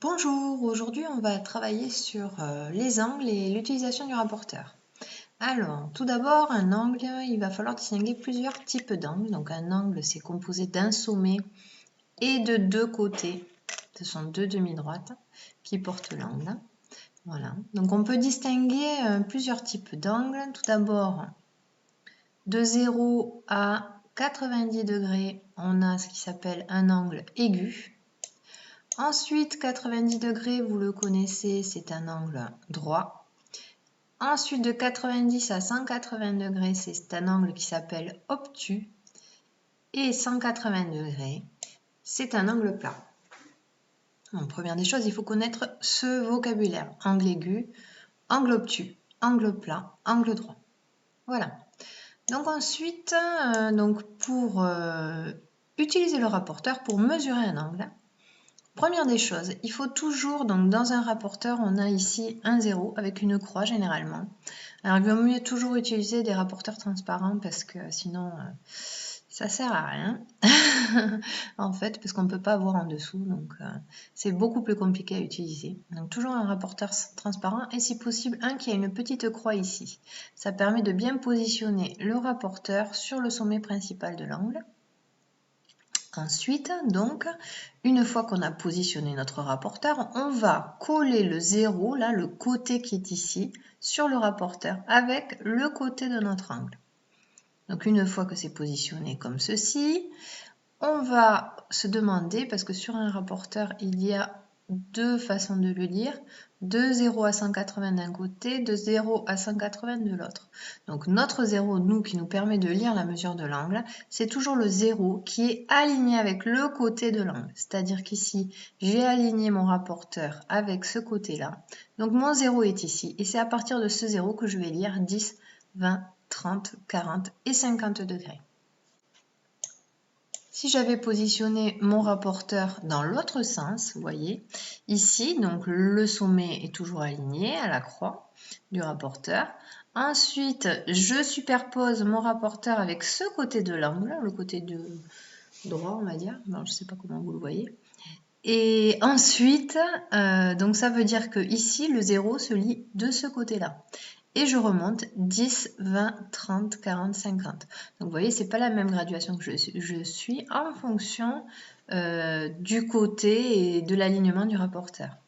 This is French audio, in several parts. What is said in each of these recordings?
Bonjour, aujourd'hui on va travailler sur les angles et l'utilisation du rapporteur. Alors, tout d'abord, un angle, il va falloir distinguer plusieurs types d'angles. Donc un angle, c'est composé d'un sommet et de deux côtés. Ce sont deux demi-droites qui portent l'angle. Voilà. Donc on peut distinguer plusieurs types d'angles. Tout d'abord, de 0 à 90 degrés, on a ce qui s'appelle un angle aigu. Ensuite, 90 degrés, vous le connaissez, c'est un angle droit. Ensuite, de 90 à 180 degrés, c'est un angle qui s'appelle obtus. Et 180 degrés, c'est un angle plat. Donc, première des choses, il faut connaître ce vocabulaire. Angle aigu, angle obtus, angle plat, angle droit. Voilà. Donc ensuite, pour utiliser le rapporteur pour mesurer un angle, première des choses, il faut toujours, donc dans un rapporteur, on a ici un 0 avec une croix généralement. Alors il vaut mieux toujours utiliser des rapporteurs transparents parce que sinon ça sert à rien en fait, parce qu'on ne peut pas voir en dessous, donc c'est beaucoup plus compliqué à utiliser. Donc toujours un rapporteur transparent et si possible un qui a une petite croix ici. Ça permet de bien positionner le rapporteur sur le sommet principal de l'angle. Ensuite, donc, une fois qu'on a positionné notre rapporteur, on va coller le 0, là, le côté qui est ici, sur le rapporteur avec le côté de notre angle. Donc, une fois que c'est positionné comme ceci, on va se demander, parce que sur un rapporteur, il y a deux façons de le lire, de 0 à 180 d'un côté, de 0 à 180 de l'autre. Donc notre 0, nous, qui nous permet de lire la mesure de l'angle, c'est toujours le 0 qui est aligné avec le côté de l'angle. C'est-à-dire qu'ici, j'ai aligné mon rapporteur avec ce côté-là. Donc mon 0 est ici, et c'est à partir de ce 0 que je vais lire 10, 20, 30, 40 et 50 degrés. Si j'avais positionné mon rapporteur dans l'autre sens, vous voyez, ici, donc le sommet est toujours aligné à la croix du rapporteur. Ensuite, je superpose mon rapporteur avec ce côté de l'angle, le côté de droit, on va dire. Bon, je ne sais pas comment vous le voyez. Et ensuite, donc ça veut dire que ici, le 0 se lit de ce côté-là. Et je remonte 10, 20, 30, 40, 50. Donc vous voyez, c'est pas la même graduation que je suis en fonction du côté et de l'alignement du rapporteur.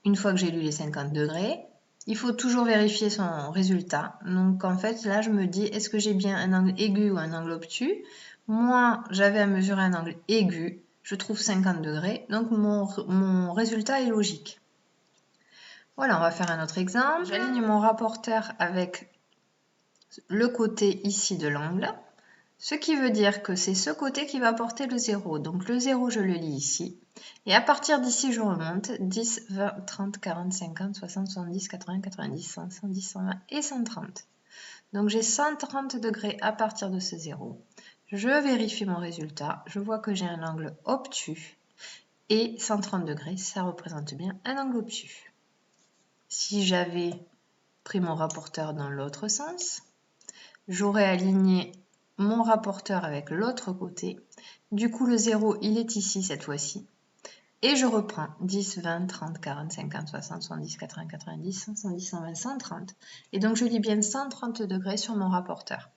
Une fois que j'ai lu les 50 degrés, il faut toujours vérifier son résultat. Donc en fait, là, je me dis, est-ce que j'ai bien un angle aigu ou un angle obtus? Moi, j'avais à mesurer un angle aigu. Je trouve 50 degrés. Donc mon résultat est logique. Voilà, on va faire un autre exemple. J'aligne mon rapporteur avec le côté ici de l'angle, ce qui veut dire que c'est ce côté qui va porter le 0. Donc le 0, je le lis ici. Et à partir d'ici, je remonte 10, 20, 30, 40, 50, 60, 70, 80, 90, 100, 110, 120 et 130. Donc j'ai 130 degrés à partir de ce 0. Je vérifie mon résultat. Je vois que j'ai un angle obtus. Et 130 degrés, ça représente bien un angle obtus. Si j'avais pris mon rapporteur dans l'autre sens, j'aurais aligné mon rapporteur avec l'autre côté. Du coup, le 0, il est ici cette fois-ci. Et je reprends 10, 20, 30, 40, 50, 60, 70, 80, 90, 100, 110, 120, 130. Et donc, je lis bien 130 degrés sur mon rapporteur.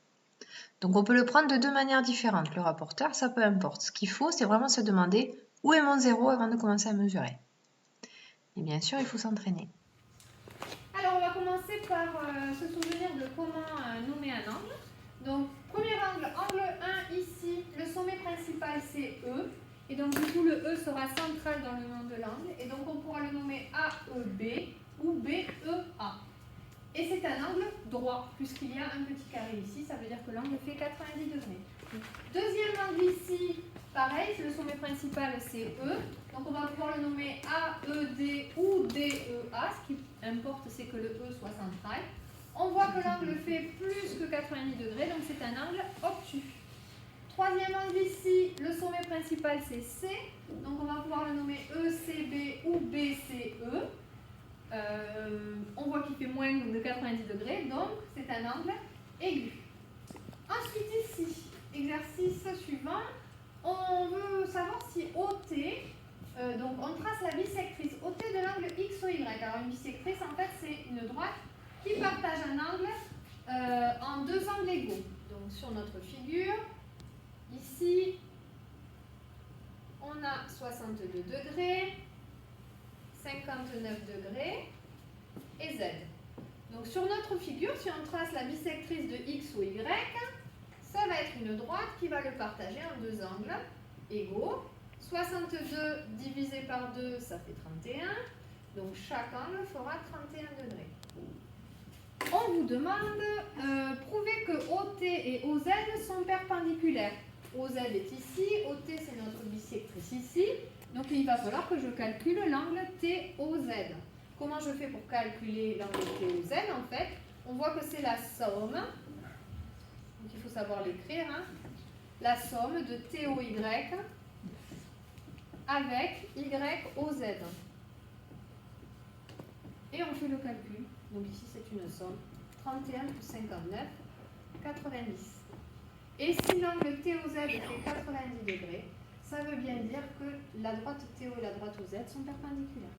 Donc, on peut le prendre de deux manières différentes. Le rapporteur, ça peu importe. Ce qu'il faut, c'est vraiment se demander où est mon 0 avant de commencer à mesurer. Et bien sûr, il faut s'entraîner. Alors, on va commencer par se souvenir de comment nommer un angle. Donc, premier angle, angle 1 ici, le sommet principal c'est E. Et donc, du coup, le E sera central dans le nom de l'angle. Et donc, on pourra le nommer AEB ou BEA. Et c'est un angle droit, puisqu'il y a un petit carré ici, ça veut dire que l'angle fait 90 degrés. Deuxième angle ici, pareil, le sommet principal c'est E. Donc on va pouvoir le nommer AED ou DEA. Ce qui importe, c'est que le E soit central. On voit que l'angle fait plus que 90 degrés, donc c'est un angle obtus. Troisième angle ici, le sommet principal c'est C. Donc on va pouvoir le nommer ECB ou BCE. On voit qu'il fait moins de 90 degrés, donc c'est un angle aigu. Ensuite ici, exercice suivant, on veut savoir si OT, donc on trace la bisectrice de l'angle XOY. Alors une bisectrice, en fait, c'est une droite qui partage un angle en deux angles égaux. Donc sur notre figure, ici, on a 62 degrés, 59 degrés et Z. Donc sur notre figure, si on trace la bisectrice de X ou Y, ça va être une droite qui va le partager en deux angles égaux. 62 divisé par 2, ça fait 31. Donc chaque angle fera 31 degrés. On vous demande, prouver que OT et OZ sont perpendiculaires. OZ est ici, OT c'est notre bisectrice ici. Donc il va falloir que je calcule l'angle TOZ. Comment je fais pour calculer l'angle TOZ? En fait, on voit que c'est la somme, donc il faut savoir l'écrire, hein, la somme de TOY avec YOZ. Et on fait le calcul. Donc ici c'est une somme. 31 plus 59, 90. Et si l'angle TOZ fait 90 degrés, ça veut bien dire que la droite TO et la droite OZ sont perpendiculaires.